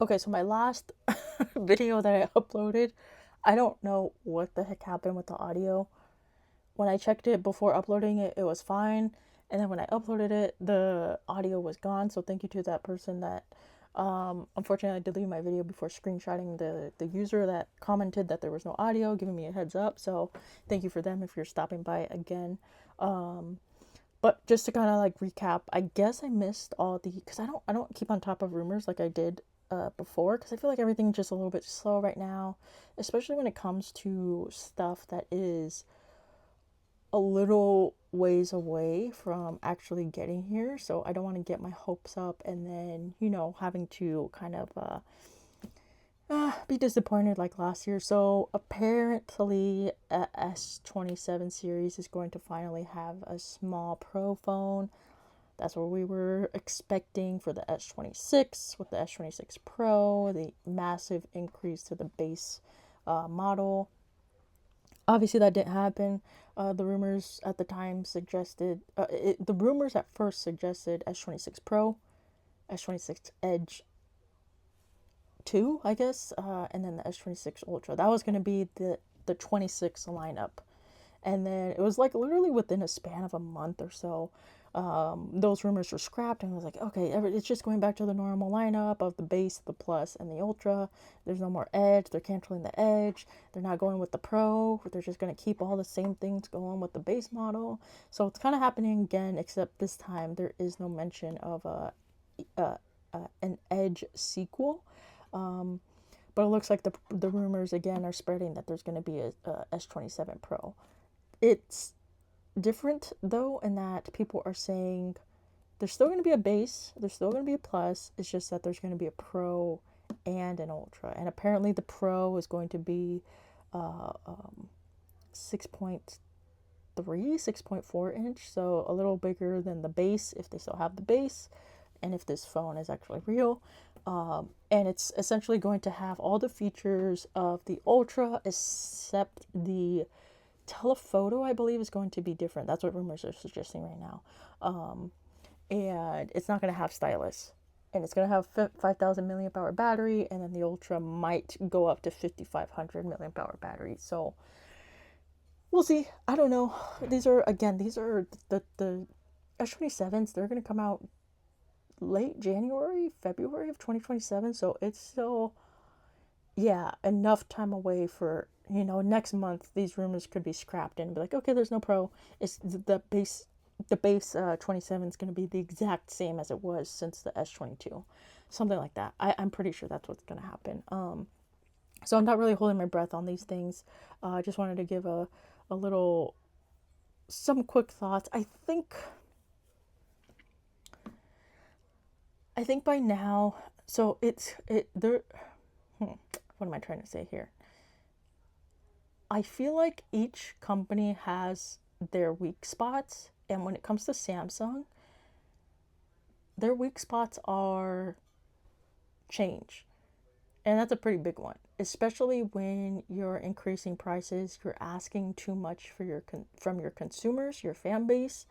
Okay, so my last video that I uploaded, I don't know what the heck happened with the audio. When I checked it before uploading it, it was fine. And then when I uploaded it, the audio was gone. So thank you to that person that unfortunately I deleted my video before screenshotting the user that commented that there was no audio, giving me a heads up. So thank you for them if you're stopping by again. But just to kind of like recap, I guess I missed all the because I don't keep on top of rumors like I did before because I feel like everything's just a little bit slow right now, especially when it comes to stuff that is a little ways away from actually getting here. So I don't want to get my hopes up and then having to kind of be disappointed like last year. So apparently, a S27 series is going to finally have a small Pro phone. That's what we were expecting for the S26 with the S26 Pro, the massive increase to the base model. Obviously, that didn't happen. The rumors at the time suggested, the rumors at first suggested S26 Pro, S26 Edge 2, I guess, and then the S26 Ultra. That was going to be the 26 lineup. And then it was like literally within a span of a month or so, those rumors were scrapped, and I was like, okay, it's just going back to the normal lineup of the base, the plus, and the ultra. There's no more edge. They're canceling the edge. They're not going with the pro. They're just going to keep all the same things going with the base model. So it's kind of happening again, except this time there is no mention of an edge sequel. But it looks like the rumors again are spreading that there's going to be a S27 Pro. It's different though in that people are saying there's still going to be a base, there's still going to be a plus. It's just that there's going to be a pro and an ultra, and apparently the pro is going to be 6.3, 6.4 inch, so a little bigger than the base if they still have the base, and if this phone is actually real. And it's essentially going to have all the features of the ultra except the telephoto, I believe, is going to be different. That's what rumors are suggesting right now. And it's not going to have stylus. And it's going to have 5,000 milliamp hour battery, and then the Ultra might go up to 5,500 milliamp hour battery. So we'll see. I don't know. These are the S27s. They're going to come out late January, February of 2027. So it's still, yeah, enough time away for, next month these rumors could be scrapped and be like, okay, there's no pro. It's the base 27 is going to be the exact same as it was since the S22, something like that. I'm pretty sure that's what's going to happen. So I'm not really holding my breath on these things. I just wanted to give a little, some quick thoughts. I think by now, so there. What am I trying to say here? I feel like each company has their weak spots, and when it comes to Samsung, their weak spots are change. And that's a pretty big one, especially when you're increasing prices, you're asking too much for from your consumers, your fan base,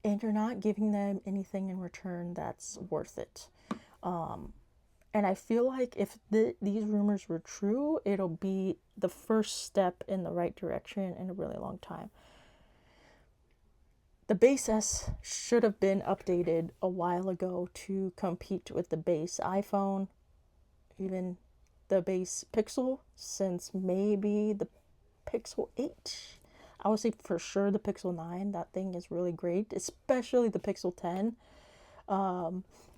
and you're not giving them anything in return that's worth it. And I feel like if these rumors were true, it'll be the first step in the right direction in a really long time. The base S should have been updated a while ago to compete with the base iPhone, even the base Pixel, since maybe the Pixel 8. I would say for sure the Pixel 9. That thing is really great, especially the Pixel 10.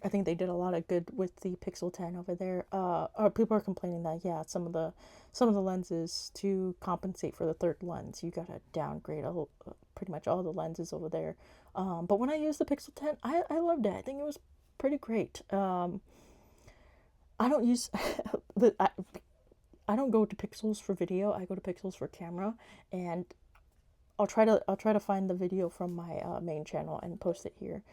I think they did a lot of good with the Pixel 10 over there. People are complaining that, yeah, some of the lenses, to compensate for the third lens, you gotta downgrade pretty much all the lenses over there. But when I used the Pixel 10, I loved it. I think it was pretty great. I don't use I don't go to Pixels for video. I go to Pixels for camera, and I'll try to find the video from my main channel and post it here.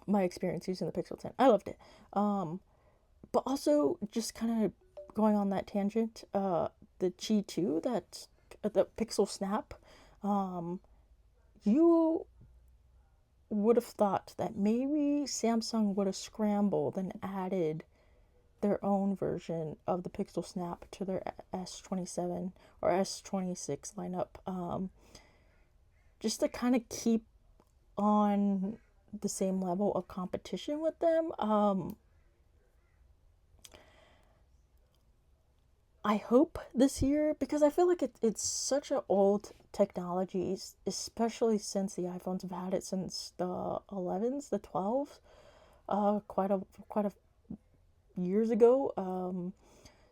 My experience using the Pixel 10, I loved it. But also, just kind of going on that tangent, the G2, the Pixel Snap, you would have thought that maybe Samsung would have scrambled and added their own version of the Pixel Snap to their S27 or S26 lineup, just to kind of keep on the same level of competition with them. I hope this year, because I feel like it's such an old technology, especially since the iPhones have had it since the 11s, the 12s, quite a years ago.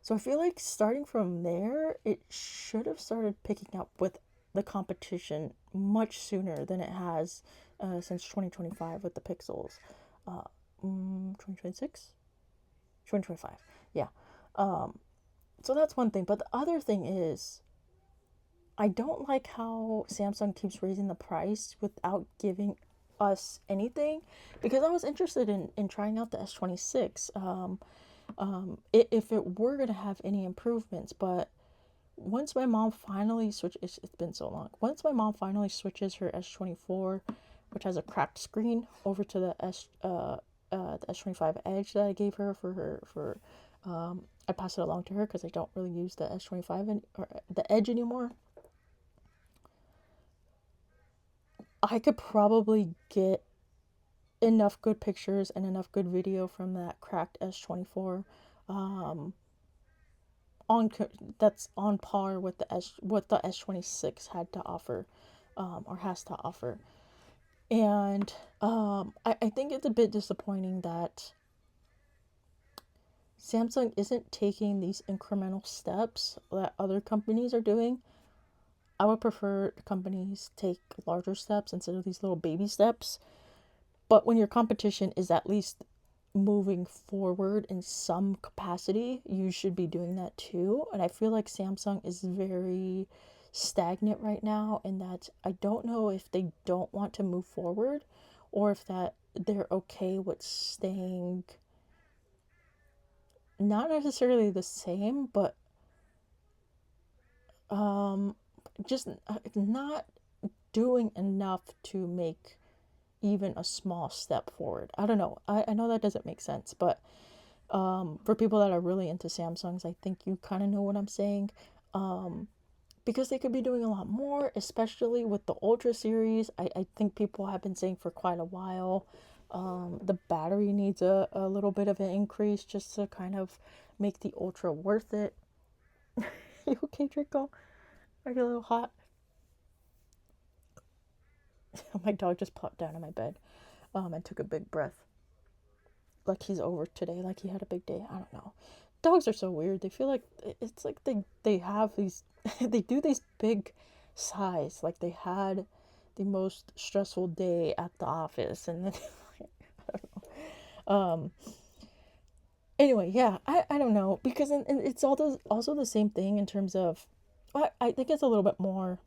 So I feel like starting from there, it should have started picking up with the competition much sooner than it has since 2025 with the Pixels. 2026? 2025. Yeah. So that's one thing. But the other thing is, I don't like how Samsung keeps raising the price without giving us anything, because I was interested in trying out the S26. If it were going to have any improvements, but once my mom finally it's been so long. Once my mom finally switches her S24, which has a cracked screen, over to the S25 Edge that I gave her I pass it along to her because I don't really use the S25 or the Edge anymore. I could probably get enough good pictures and enough good video from that cracked S24, um, on that's on par with what the S26 had to offer, or has to offer. And I think it's a bit disappointing that Samsung isn't taking these incremental steps that other companies are doing. I would prefer companies take larger steps instead of these little baby steps. But when your competition is at least moving forward in some capacity, you should be doing that too. And I feel like Samsung is very stagnant right now, in that I don't know if they don't want to move forward, or if that they're okay with staying not necessarily the same, but just not doing enough to make even a small step forward. I don't know. I know that doesn't make sense, but for people that are really into Samsungs, I think you kind of know what I'm saying. Because they could be doing a lot more, especially with the Ultra series. I think people have been saying for quite a while, the battery needs a little bit of an increase just to kind of make the Ultra worth it. You okay, Draco? Are you a little hot? My dog just plopped down on my bed, and took a big breath. Like he's over today, like he had a big day. I don't know. Dogs are so weird. They feel like it's like they have these they do these big sighs, like they had the most stressful day at the office, and then I don't know. Anyway, yeah, I don't know, because it's also the same thing in terms of, I think it's a little bit more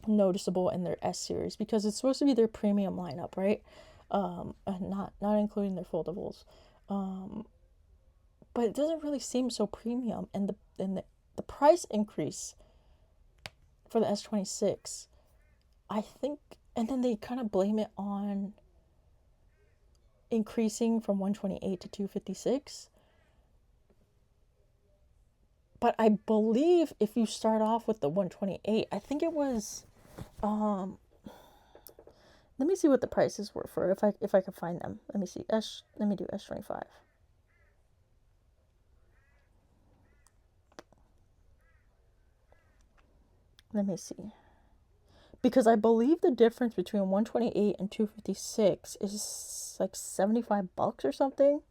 noticeable in their S series, because it's supposed to be their premium lineup, right? And not including their foldables. But it doesn't really seem so premium, and the price increase for the S26, I think, and then they kind of blame it on increasing from 128 to 256. But I believe if you start off with the 128, I think it was, let me see what the prices were for, if I could find them. Let me see. Let me do S25. Let me see. Because I believe the difference between 128 and 256 is like $75 or something.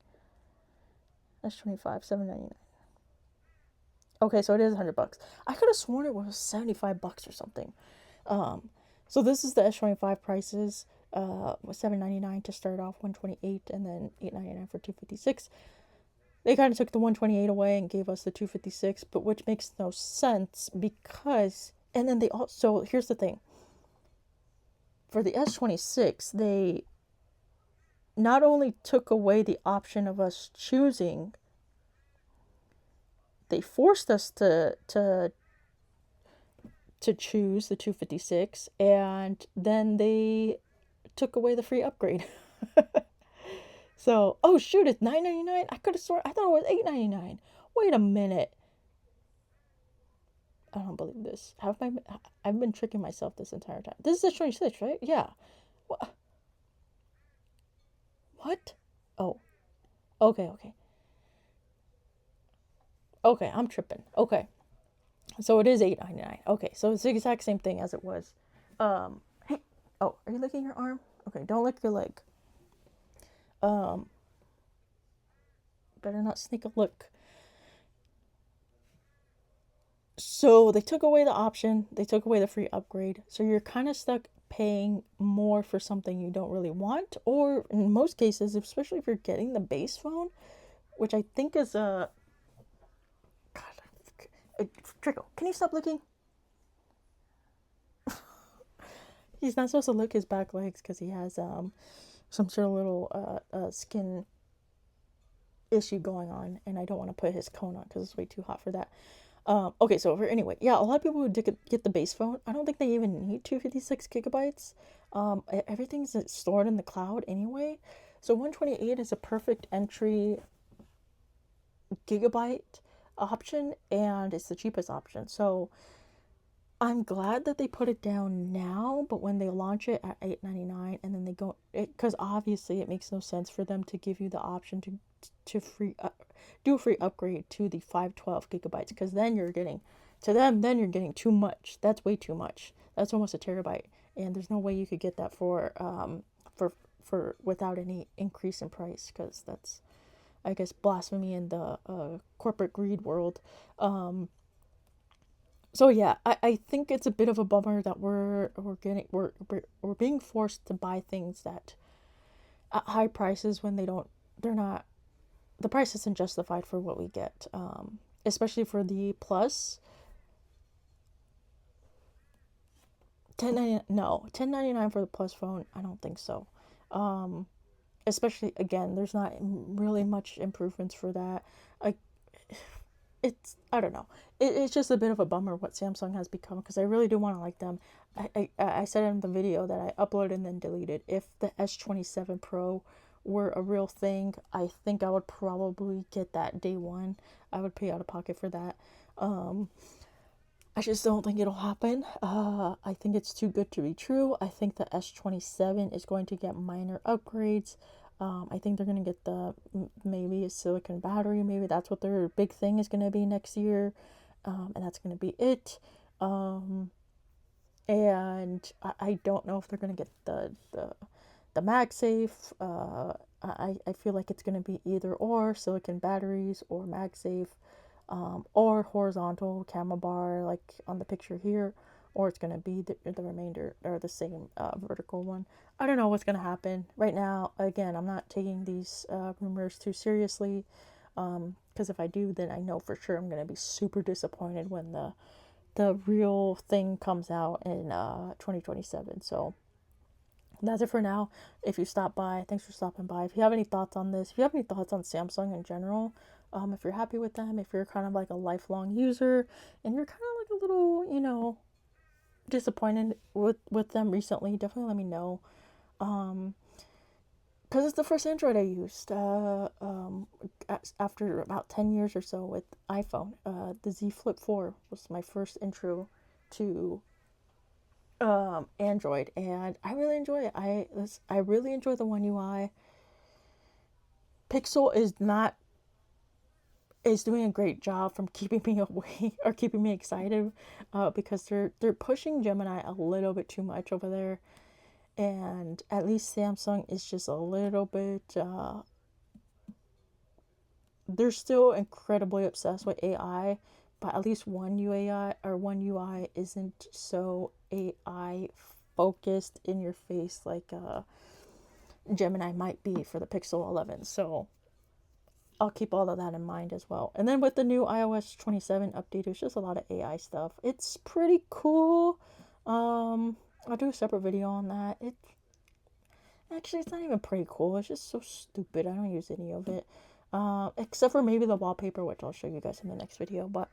S25, $7.99. Okay, so it is $100. I could have sworn it was $75 or something. So this is the S25 prices. Was $7.99 to start off, 128, and then $8.99 for 256. They kind of took the 128 away and gave us the 256, but which makes no sense, because, and then they also, here's the thing. For the S26, they not only took away the option of us choosing, they forced us to choose the 256, and then they took away the free upgrade. So, oh shoot, it's $9.99. I could have sworn I thought it was $8.99. Wait a minute. I don't believe this. I've been tricking myself this entire time. This is the 26, right? Yeah. What? What? Oh, okay, okay. Okay, I'm tripping. Okay. So it is $8.99. Okay, so it's the exact same thing as it was. Hey, oh, are you licking your arm? Okay, don't lick your leg. Um, better not sneak a look. So they took away the option, they took away the free upgrade. So you're kind of stuck paying more for something you don't really want, or in most cases, especially if you're getting the base phone, which I think is a. God, Trickle, can you stop looking? He's not supposed to lick his back legs because he has some sort of little skin issue going on, and I don't want to put his cone on because it's way too hot for that. Okay, so anyway, yeah, a lot of people would get the base phone. I don't think they even need 256 gigabytes. Everything's stored in the cloud anyway. So 128 is a perfect entry gigabyte option, and it's the cheapest option. So I'm glad that they put it down now, but when they launch it at $8.99 and then they go it because obviously it makes no sense for them to give you the option to do a free upgrade to the 512 gigabytes, because then you're getting you're getting too much. That's way too much. That's almost a terabyte, and there's no way you could get that for without any increase in price, because that's, I guess, blasphemy in the corporate greed world. So yeah, I think it's a bit of a bummer that we're being forced to buy things that at high prices when they're not, the price isn't justified for what we get. Especially for the plus. 10.99 for the plus phone. I don't think so. Especially again, there's not really much improvements for that. I I don't know. It's just a bit of a bummer what Samsung has become, because I really do want to like them. I said in the video that I uploaded and then deleted. If the S27 Pro were a real thing, I think I would probably get that day one. I would pay out of pocket for that. I just don't think it'll happen. I think it's too good to be true. I think the S27 is going to get minor upgrades. I think they're going to get maybe a silicon battery. Maybe that's what their big thing is going to be next year. And that's going to be it. And I don't know if they're going to get the MagSafe. I feel like it's going to be either or, silicon batteries or MagSafe. Or horizontal camera bar like on the picture here, or it's going to be the remainder or the same vertical one. I don't know what's going to happen right now. Again, I'm not taking these rumors too seriously, because if I do, then I know for sure I'm going to be super disappointed when the real thing comes out in 2027. So that's it for now. If you stop by, thanks for stopping by. If you have any thoughts on this, if you have any thoughts on Samsung in general, if you're happy with them, if you're kind of like a lifelong user and you're kind of like a little, disappointed with them recently, definitely let me know. Because it's the first Android I used after about 10 years or so with iPhone. The Z Flip 4 was my first intro to Android, and I really enjoy it. I really enjoy the One UI. Pixel is doing a great job from keeping me away or keeping me excited, because they're pushing Gemini a little bit too much over there, and at least Samsung is just a little bit. They're still incredibly obsessed with AI, but at least One UI isn't so AI focused in your face like Gemini might be for the Pixel 11. So I'll keep all of that in mind as well. And then with the new iOS 27 update, it's just a lot of AI stuff. It's pretty cool. I'll do a separate video on that. It's not even pretty cool. It's just so stupid. I don't use any of it. Except for maybe the wallpaper, which I'll show you guys in the next video. But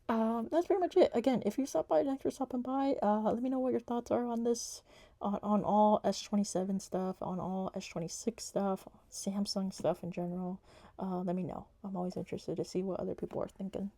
that's pretty much it. Again, if you stop by, thanks for stopping by. Let me know what your thoughts are on this on all S27 stuff, on all S26 stuff, Samsung stuff in general. Let me know. I'm always interested to see what other people are thinking.